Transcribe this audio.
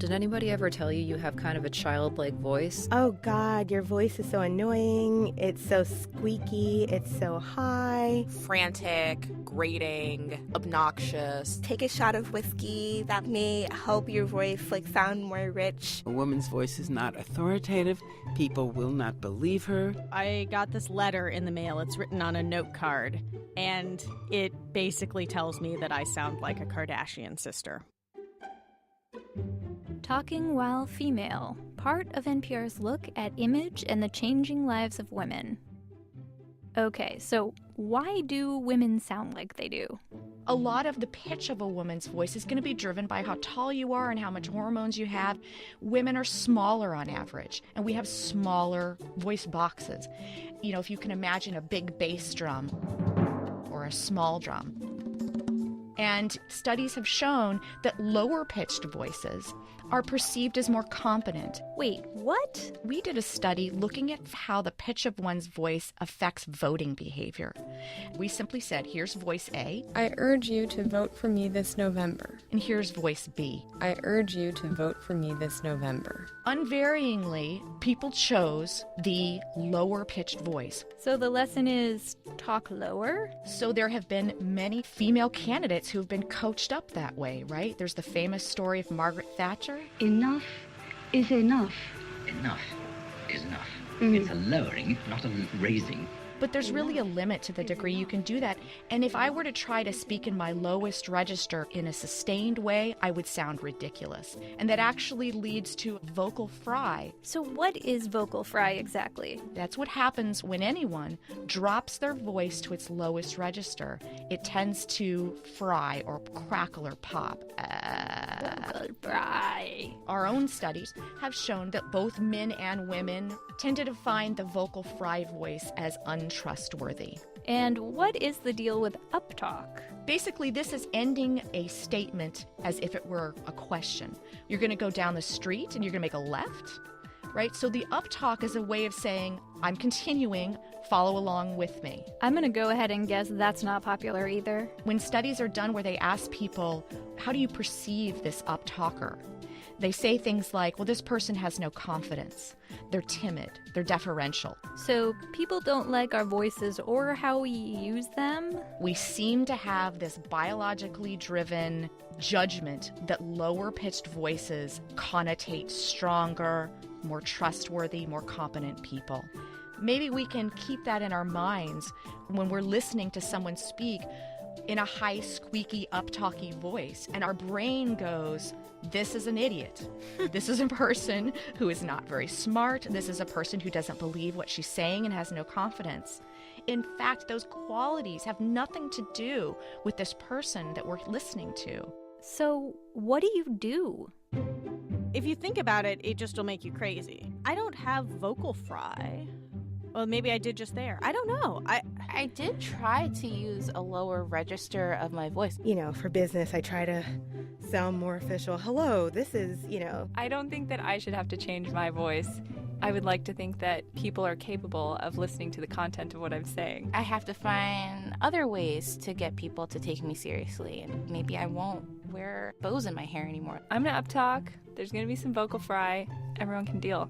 Did anybody ever tell you have kind of a childlike voice? Oh God, your voice is so annoying. It's so squeaky. It's so high. Frantic, grating, obnoxious. Take a shot of whiskey. That may help your voice sound more rich. A woman's voice is not authoritative. People will not believe her. I got this letter in the mail. It's written on a note card, and it basically tells me that I sound like a Kardashian sister. Talking While Female, part of NPR's look at image and the changing lives of women. Okay, so why do women sound like they do? A lot of the pitch of a woman's voice is going to be driven by how tall you are and how much hormones you have. Women are smaller on average, and we have smaller voice boxes. You know, if you can imagine a big bass drum or a small drum. And studies have shown that lower-pitched voices are perceived as more competent. Wait, what? We did a study looking at how the pitch of one's voice affects voting behavior. We simply said, here's voice A. I urge you to vote for me this November. And here's voice B. I urge you to vote for me this November. Unvaryingly, people chose the lower-pitched voice. So the lesson is talk lower? So there have been many female candidates who've been coached up that way, right? There's the famous story of Margaret Thatcher. Enough is enough. Enough is enough. It's a lowering, not a raising. But there's really a limit to the degree you can do that. And if I were to try to speak in my lowest register in a sustained way, I would sound ridiculous. And that actually leads to vocal fry. So what is vocal fry exactly? That's what happens when anyone drops their voice to its lowest register. It tends to fry or crackle or pop. Vocal fry. Our own studies have shown that both men and women tend to define the vocal fry voice as untrustworthy. And what is the deal with uptalk? Basically, this is ending a statement as if it were a question. You're going to go down the street and you're going to make a left, right? So the uptalk is a way of saying, I'm continuing, follow along with me. I'm going to go ahead and guess that's not popular either. When studies are done where they ask people, how do you perceive this uptalker? They say things like, well, this person has no confidence. They're timid. They're deferential. So people don't like our voices or how we use them? We seem to have this biologically driven judgment that lower-pitched voices connotate stronger, more trustworthy, more competent people. Maybe we can keep that in our minds when we're listening to someone speak in a high, squeaky, uptalky voice, and our brain goes, this is an idiot. This is a person who is not very smart. This is a person who doesn't believe what she's saying and has no confidence. In fact, those qualities have nothing to do with this person that we're listening to. So what do you do? If you think about it, it just will make you crazy. I don't have vocal fry. Well, maybe I did just there. I don't know. I did try to use a lower register of my voice. You know, for business, I try to sound more official. Hello, this is, I don't think that I should have to change my voice. I would like to think that people are capable of listening to the content of what I'm saying. I have to find other ways to get people to take me seriously, and maybe I won't wear bows in my hair anymore. I'm gonna uptalk. There's gonna be some vocal fry. Everyone can deal.